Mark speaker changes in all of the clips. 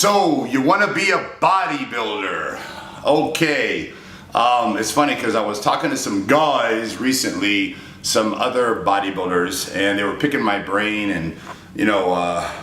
Speaker 1: So you want to be a bodybuilder? Okay. It's funny because I was talking to some guys recently, some other bodybuilders, and they were picking my brain and,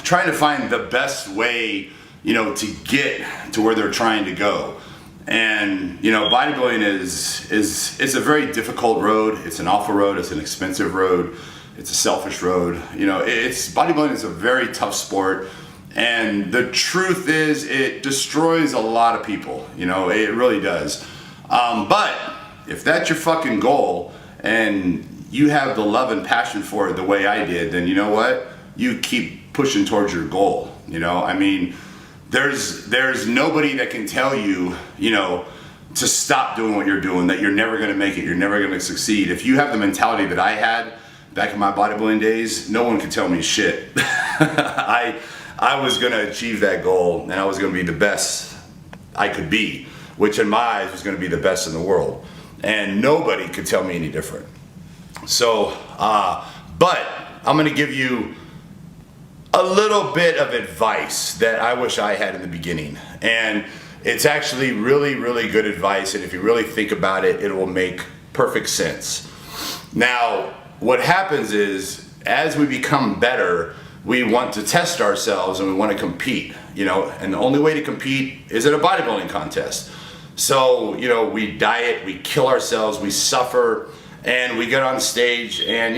Speaker 1: trying to find the best way, to get to where they're trying to go. And, bodybuilding is a very difficult road. It's an awful road. It's an expensive road. It's a selfish road. Bodybuilding is a very tough sport. And the truth is, it destroys a lot of people. It really does. But if that's your fucking goal and you have the love and passion for it the way I did, then you know what? You keep pushing towards your goal. There's nobody that can tell you, to stop doing what you're doing, that you're never going to make it, you're never going to succeed. If you have the mentality that I had back in my bodybuilding days, no one can tell me shit. I was going to achieve that goal, and I was going to be the best I could be, which in my eyes was going to be the best in the world. And nobody could tell me any different. So, but I'm going to give you a little bit of advice that I wish I had in the beginning. And it's actually really, really good advice. And if you really think about it, it will make perfect sense. Now, what happens is, as we become better, we want to test ourselves and we want to compete, and the only way to compete is at a bodybuilding contest. So, we diet, we kill ourselves, we suffer, and we get on stage and,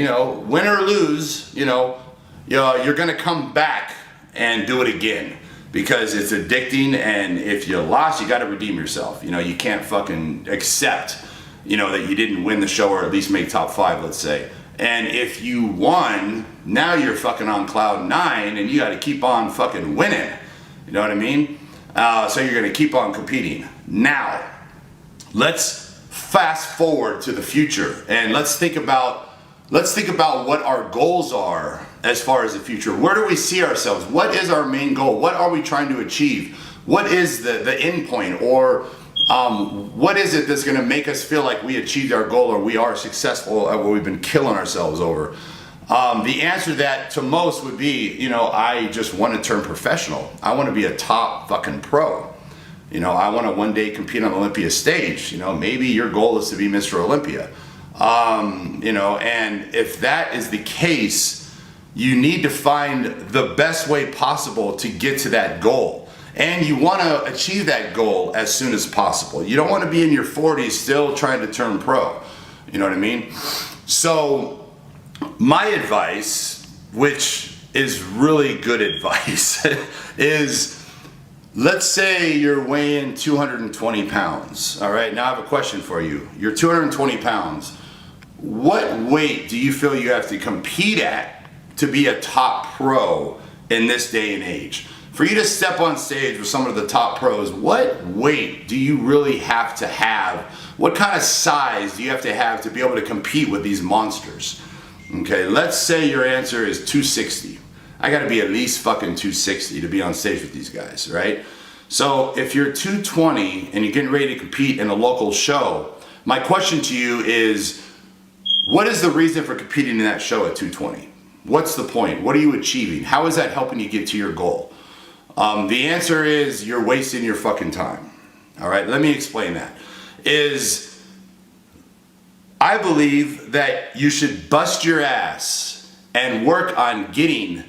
Speaker 1: win or lose, you're going to come back and do it again because it's addicting. And if you lost, you got to redeem yourself. You can't fucking accept, that you didn't win the show or at least make top 5, let's say. And if you won, now you're fucking on cloud 9 and you got to keep on fucking winning. You know what I mean? So you're going to keep on competing. Now, let's fast forward to the future and let's think about what our goals are as far as the future. Where do we see ourselves? What is our main goal? What are we trying to achieve? What is the end point? Or what is it that's going to make us feel like we achieved our goal or we are successful at what we've been killing ourselves over? The answer to that to most would be, I just want to turn professional. I want to be a top fucking pro. I want to one day compete on the Olympia stage. Maybe your goal is to be Mr. Olympia. And if that is the case, you need to find the best way possible to get to that goal. And you want to achieve that goal as soon as possible. You don't want to be in your 40s still trying to turn pro. You know what I mean? So my advice, which is really good advice, is let's say you're weighing 220 pounds. All right, now I have a question for you. You're 220 pounds. What weight do you feel you have to compete at to be a top pro in this day and age? For you to step on stage with some of the top pros, what weight do you really have to have? What kind of size do you have to be able to compete with these monsters? Okay, let's say your answer is 260. I gotta be at least fucking 260 to be on stage with these guys, right? So if you're 220 and you're getting ready to compete in a local show, my question to you is, what is the reason for competing in that show at 220? What's the point? What are you achieving? How is that helping you get to your goal? The answer is you're wasting your fucking time. All right, let me explain that. I believe that you should bust your ass and work on getting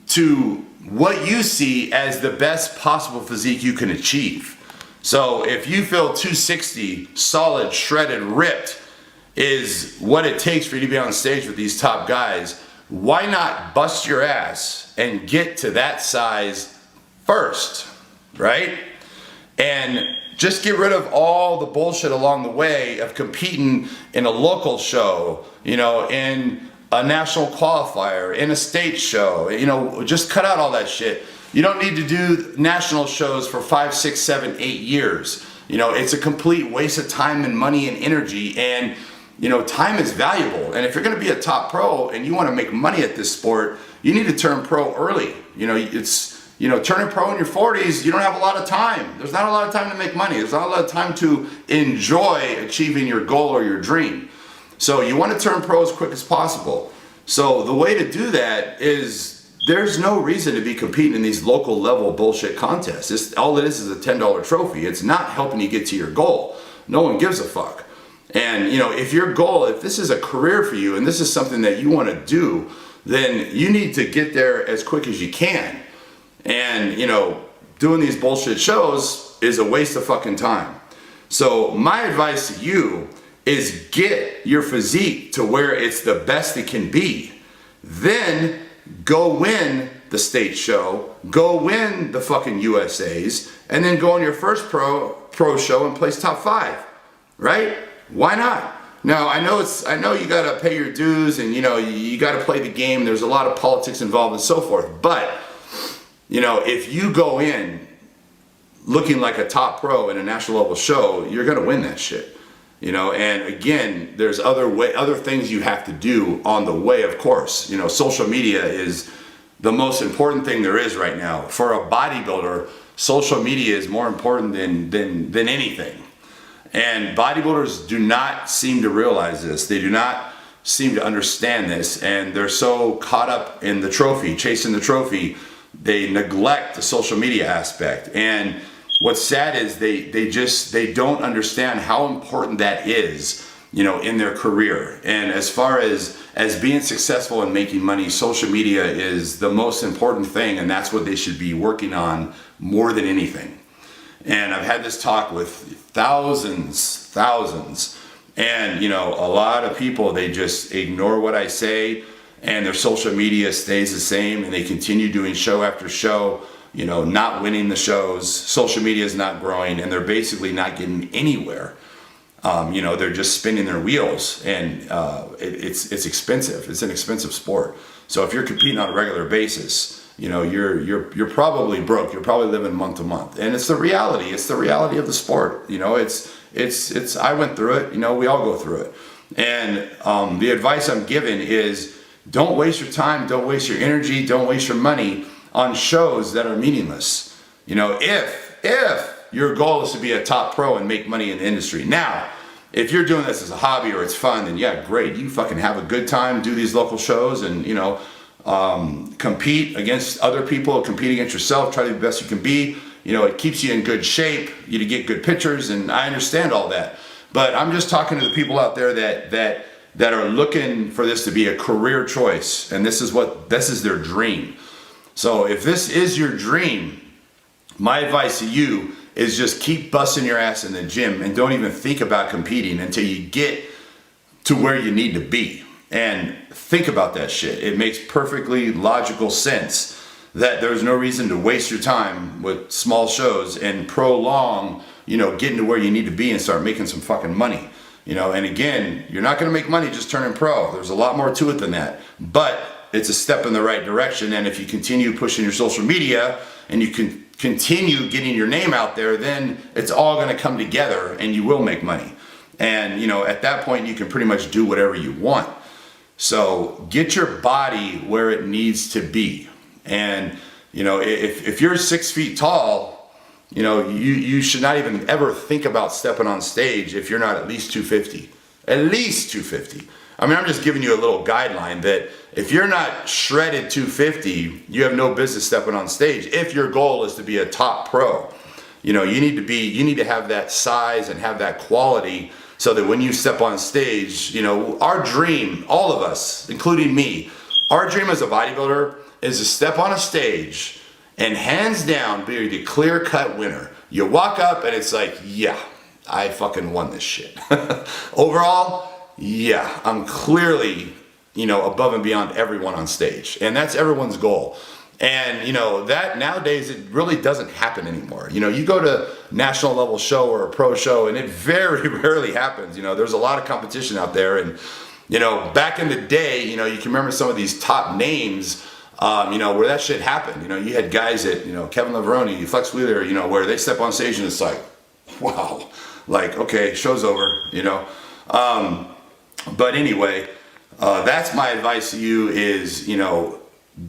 Speaker 1: to what you see as the best possible physique you can achieve. So if you feel 260, solid, shredded, ripped is what it takes for you to be on stage with these top guys, why not bust your ass and get to that size first, right? And just get rid of all the bullshit along the way of competing in a local show, in a national qualifier, in a state show, just cut out all that shit. You don't need to do national shows for 5, 6, 7, 8 years. It's a complete waste of time and money and energy, and time is valuable. And if you're going to be a top pro and you want to make money at this sport, you need to turn pro early. Turning pro in your 40s, you don't have a lot of time. There's not a lot of time to make money. There's not a lot of time to enjoy achieving your goal or your dream. So you want to turn pro as quick as possible. So the way to do that is there's no reason to be competing in these local level bullshit contests. All it is a $10 trophy. It's not helping you get to your goal. No one gives a fuck. And you know, if your goal, if this is a career for you and this is something that you want to do, then you need to get there as quick as you can. And you know, doing these bullshit shows is a waste of fucking time. So my advice to you is get your physique to where it's the best it can be. Then go win the state show, go win the fucking USAs, and then go on your first pro show and place top 5, right? Why not? Now I know you gotta pay your dues and you know you gotta play the game. There's a lot of politics involved and so forth. But you know, if you go in looking like a top pro in a national level show, you're gonna win that shit. You know, and again, there's other things you have to do on the way, of course. You know, social media is the most important thing there is right now. For a bodybuilder, social media is more important than anything. And bodybuilders do not seem to realize this. They do not seem to understand this. And they're so caught up in the trophy, chasing the trophy, they neglect the social media aspect. And what's sad is they don't understand how important that is, you know, in their career. And as far as being successful and making money, social media is the most important thing, and that's what they should be working on more than anything. And I've had this talk with thousands, and you know, a lot of people, they just ignore what I say, and their social media stays the same, and they continue doing show after show, you know, not winning the shows. Social media is not growing, and they're basically not getting anywhere. You know, they're just spinning their wheels, and it's expensive. It's an expensive sport. So if you're competing on a regular basis, you know, you're probably broke. You're probably living month to month, and it's the reality. It's the reality of the sport. You know, it's. I went through it. You know, we all go through it. And the advice I'm giving is, don't waste your time. Don't waste your energy. Don't waste your money on shows that are meaningless. You know, if your goal is to be a top pro and make money in the industry. Now, if you're doing this as a hobby or it's fun, then yeah, great. You fucking have a good time, do these local shows, and you know, compete against other people, compete against yourself, try to be the best you can be. You know, it keeps you in good shape, you to get good pictures, and I understand all that. But I'm just talking to the people out there that are looking for this to be a career choice, and this is their dream. So if this is your dream, my advice to you is just keep busting your ass in the gym and don't even think about competing until you get to where you need to be. And think about that shit. It makes perfectly logical sense that there's no reason to waste your time with small shows and prolong, you know, getting to where you need to be and start making some fucking money. You know, and again, you're not gonna make money just turning pro. There's a lot more to it than that. But it's a step in the right direction, and if you continue pushing your social media and you can continue getting your name out there, then it's all gonna come together and you will make money. And you know, at that point you can pretty much do whatever you want. So get your body where it needs to be. And you know, if you're 6 feet tall, you know, you should not even ever think about stepping on stage if you're not at least 250. At least 250. I mean, I'm just giving you a little guideline that if you're not shredded 250, you have no business stepping on stage. If your goal is to be a top pro, you know, you need to have that size and have that quality so that when you step on stage, you know, our dream, all of us, including me, our dream as a bodybuilder is to step on a stage and hands down be the clear-cut winner. You walk up and it's like, yeah, I fucking won this shit. Overall, yeah, I'm clearly, you know, above and beyond everyone on stage. And that's everyone's goal. And, you know, that nowadays, it really doesn't happen anymore. You know, you go to national level show or a pro show and it very rarely happens. You know, there's a lot of competition out there. And, you know, back in the day, you know, you can remember some of these top names, you know, where that shit happened. You know, you had guys that, you know, Kevin Leveroni, Flex Wheeler, you know, where they step on stage and it's like, wow, like, okay, show's over, you know. But anyway, that's my advice to you is, you know,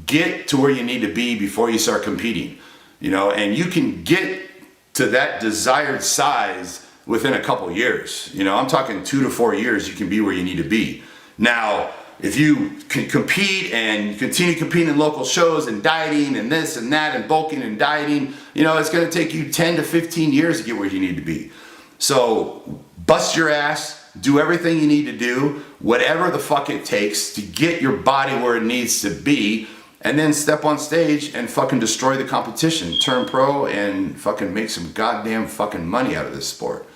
Speaker 1: get to where you need to be before you start competing, you know, and you can get to that desired size within a couple years. You know, I'm talking 2 to 4 years, you can be where you need to be. Now, if you can compete and continue competing in local shows and dieting and this and that and bulking and dieting, it's going to take you 10 to 15 years to get where you need to be. So bust your ass, do everything you need to do, whatever the fuck it takes to get your body where it needs to be, and then step on stage and fucking destroy the competition. Turn pro and fucking make some goddamn fucking money out of this sport.